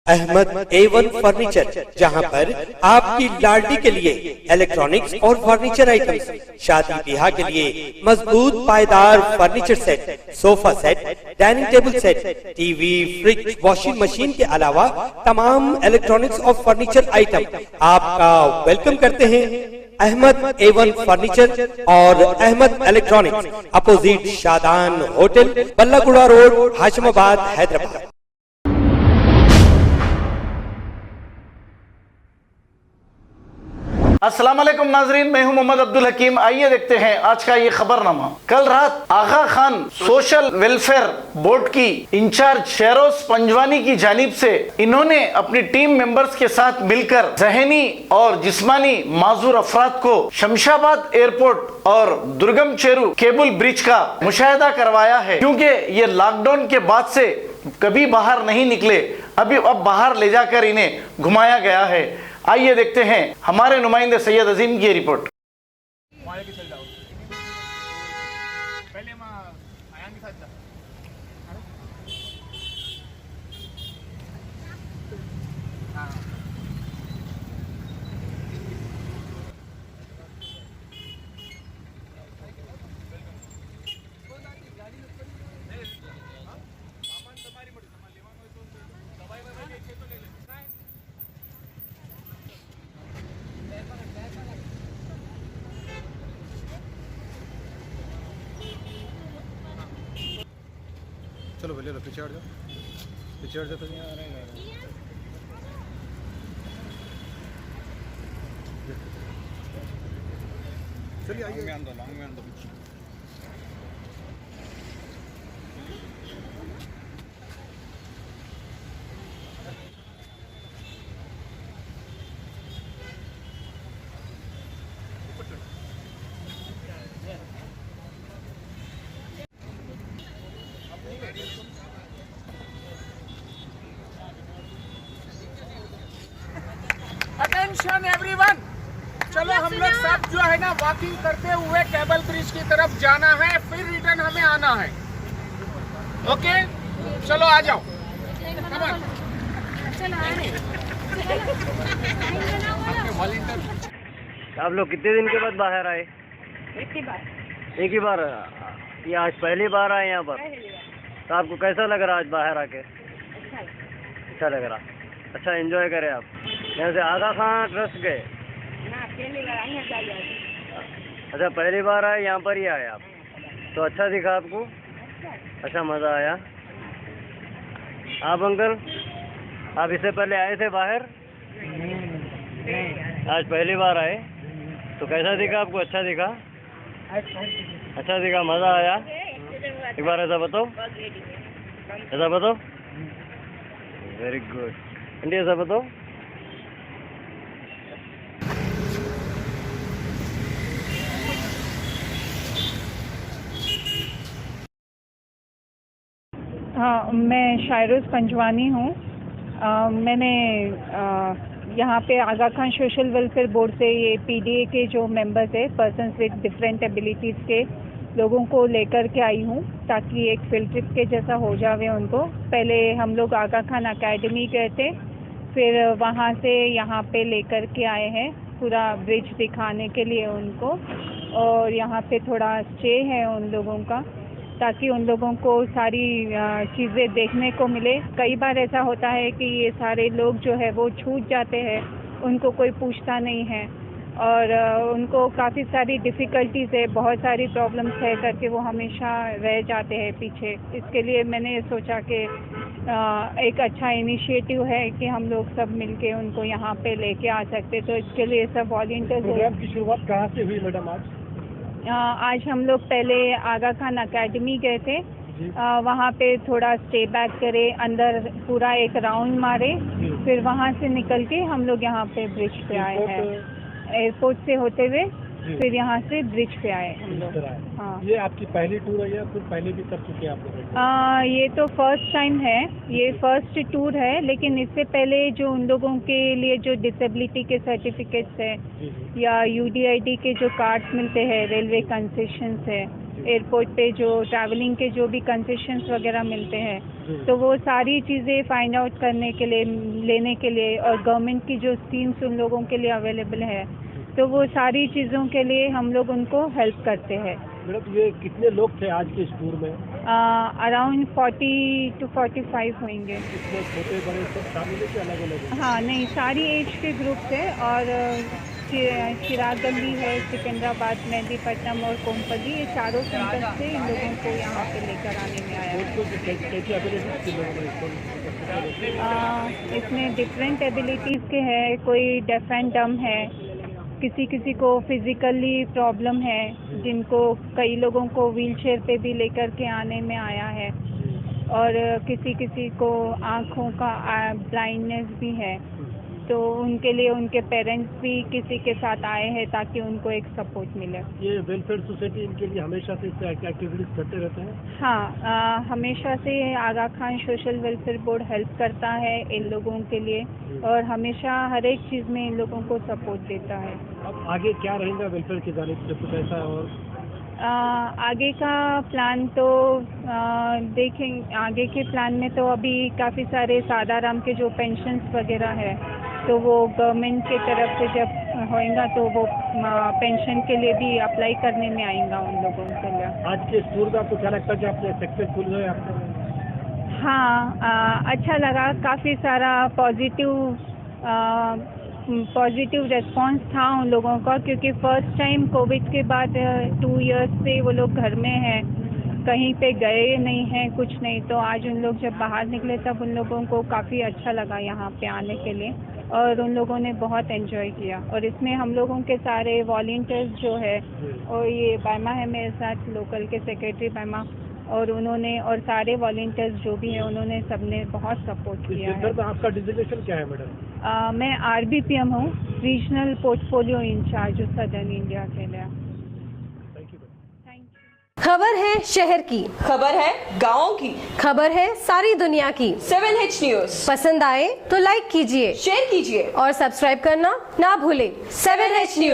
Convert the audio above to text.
Ahmad A1 furniture, जहां पर आपकी लाडली के लिए इलेक्ट्रॉनिक्स और फर्नीचर आइटम्स, शादी ब्याह के लिए मजबूत पायदार furniture set, sofa set, dining table set, TV, fridge, washing machine के अलावा तमाम इलेक्ट्रॉनिक्स और फर्नीचर आइटम आपका वेलकम करते हैं। अहमद A1 फर्नीचर और Ahmed electronics, opposite Shadan hotel, Ballaguda road, Hashimabad, Hyderabad. अस्सलाम वालेकुम नाजरीन, मैं हूं मोहम्मद अब्दुल हकीम। आइए देखते हैं आज का ये खबरनामा। कल रात आगा खान सोशल वेलफेयर बोर्ड की इंचार्ज शहरोज पंजवानी की जानिब से इन्होंने अपनी टीम मेंबर्स के साथ मिलकर जहनी और जिस्मानी माजूर अफराद को शमशाबाद एयरपोर्ट और दुर्गम चेरू केबल ब्रिज का मुशाहिदा करवाया है, क्योंकि ये लॉकडाउन के बाद से कभी बाहर नहीं निकले। अब बाहर ले जाकर इन्हें घुमाया गया है। आइए देखते हैं हमारे नुमाइंदे सैयद अजीम की रिपोर्ट। चलो भले लो, पीछे हट जाओ, पीछे हट जाओ। चलिए आइए, लॉन्ग में आंदो पीछे। अटेंशन एवरीवन, चलो हम लोग सब जो है ना वॉकिंग करते हुए केबल ब्रिज की तरफ जाना है, फिर रिटर्न हमें आना है। ओके, चलो आ जाओ। आप लोग कितने दिन के बाद बाहर आए? एक ही बार। ये आज पहली बार आए यहाँ पर? तो आपको कैसा लग रहा आज बाहर आके? अच्छा लग रहा। अच्छा एंजॉय करें आप। यहाँ से आगा खान ट्रस्ट गए? अच्छा पहली बार आए, यहाँ पर ही आए आप? तो अच्छा दिखा आपको? अच्छा मज़ा आया? आप अंकल, आप इससे पहले आए थे बाहर? आज पहली बार आए, तो कैसा दिखा आपको? अच्छा दिखा? अच्छा दिखा, मज़ा आया? एक बार ऐसा बताओ, ऐसा बताओ। Very good. आंटी ऐसा बताओ। हाँ, मैं शायरोज पंजवानी हूँ। मैंने यहाँ पे आगा खान सोशल वेलफेयर बोर्ड से ये PDA के जो मेंबर्स है, पर्सन्स विद डिफरेंट एबिलिटीज़ के लोगों को लेकर के आई हूँ, ताकि एक फील्ड ट्रिप के जैसा हो जावे उनको। पहले हम लोग आगा खान अकेडमी गए थे, फिर वहाँ से यहाँ पे लेकर के आए हैं पूरा ब्रिज दिखाने के लिए उनको, और यहाँ पे थोड़ा स्टे है उन लोगों का, ताकि उन लोगों को सारी चीज़ें देखने को मिले। कई बार ऐसा होता है कि ये सारे लोग जो है वो छूट जाते हैं, उनको कोई पूछता नहीं है, और उनको काफ़ी सारी डिफ़िकल्टीज़ है, बहुत सारी प्रॉब्लम्स है करके वो हमेशा रह जाते हैं पीछे। इसके लिए मैंने ये सोचा कि एक अच्छा इनिशिएटिव है कि हम लोग सब मिलके उनको यहाँ पे लेके आ सकते। तो इसके लिए सब वॉलंटियर्स। प्रोग्राम की शुरुआत कहाँ से हुई मैडम? आज हम लोग पहले आगा खान अकेडमी गए थे, वहाँ पे थोड़ा स्टे बैक करे, अंदर पूरा एक राउंड मारे, फिर वहाँ से निकल के हम लोग यहाँ पे ब्रिज पे आए हैं। एयरपोर्ट से होते हुए फिर यहाँ से ब्रिज पे आए हम लोग। हाँ, ये आपकी पहली टूर है या फिर पहले भी कर चुके हैं आप लोग? ये तो फर्स्ट टाइम है, ये फर्स्ट टूर है। लेकिन इससे पहले जो उन लोगों के लिए जो डिसेबिलिटी के सर्टिफिकेट्स है या UDID के जो कार्ड्स मिलते हैं, रेलवे कंसेशंस है, एयरपोर्ट पे जो ट्रैवलिंग के जो भी कंसेशंस वगैरह मिलते हैं, तो वो सारी चीज़ें फाइंड आउट करने के लिए, लेने के लिए, और गवर्नमेंट की जो स्कीम्स उन लोगों के लिए अवेलेबल है, तो वो सारी चीज़ों के लिए हम लोग उनको हेल्प करते हैं। मैडम, ये कितने लोग थे आज के इस टूर में? अराउंड 40 to 45 होंगे। कितने छोटे बड़े सब शामिल है कि अलग अलग? हाँ, नहीं, सारी एज के ग्रुप है, और चिराग गली है, सिकंदराबाद, मेहदीपट्टनम और कोमपल्ली, ये चारों सेंटर से इन लोगों को यहाँ पे लेकर आने में आया है। इसमें डिफरेंट एबिलिटीज़ के हैं, कोई डेफ एंड डम है, किसी को फिज़िकली प्रॉब्लम है, जिनको कई लोगों को व्हीलचेयर पे भी लेकर के आने में आया है, और किसी को आँखों का ब्लाइंडनेस भी है, तो उनके लिए उनके पेरेंट्स भी किसी के साथ आए हैं ताकि उनको एक सपोर्ट मिले। ये वेलफेयर सोसाइटी इनके लिए हमेशा से एक्टिविटीज करते रहते हैं? हाँ, हमेशा से Aga Khan social welfare board help करता है इन लोगों के लिए, और हमेशा हर एक चीज़ में इन लोगों को सपोर्ट देता है। अब आगे क्या रहेगा वेलफेयर की जानिब से, कुछ ऐसा? और आगे का प्लान तो देखें, आगे के प्लान में तो अभी काफ़ी सारे सादाराम के जो पेंशन्स वगैरह है, तो वो गवर्नमेंट की तरफ से जब होएगा तो वो पेंशन के लिए भी अप्लाई करने में आएगा उन लोगों के लिए। आज के टूर का कुछ लगता है कि आपने सक्सेसफुल हुए आपको? हाँ, अच्छा लगा, काफ़ी सारा पॉजिटिव रिस्पांस था उन लोगों का, क्योंकि फर्स्ट टाइम कोविड के बाद 2 इयर्स से वो लोग घर में हैं, कहीं पे गए नहीं हैं, कुछ नहीं। तो आज उन लोग जब बाहर निकले तब उन लोगों को काफ़ी अच्छा लगा यहाँ पे आने के लिए, और उन लोगों ने बहुत एंजॉय किया। और इसमें हम लोगों के सारे वॉलंटियर्स जो है, और ये बायमा है मेरे साथ, लोकल के सेक्रेटरी बायमा, और उन्होंने, और सारे वॉलंटियर्स जो भी हैं, उन्होंने सबने बहुत सपोर्ट किया है। आपका डिजिग्नेशन क्या है मैडम? मैं RBPM हूँ, regional portfolio incharge southern India के लिए। खबर है शहर की, खबर है गाँव की, खबर है सारी दुनिया की। 7H न्यूज पसंद आए तो लाइक कीजिए, शेयर कीजिए और सब्सक्राइब करना ना भूलें। 7H news.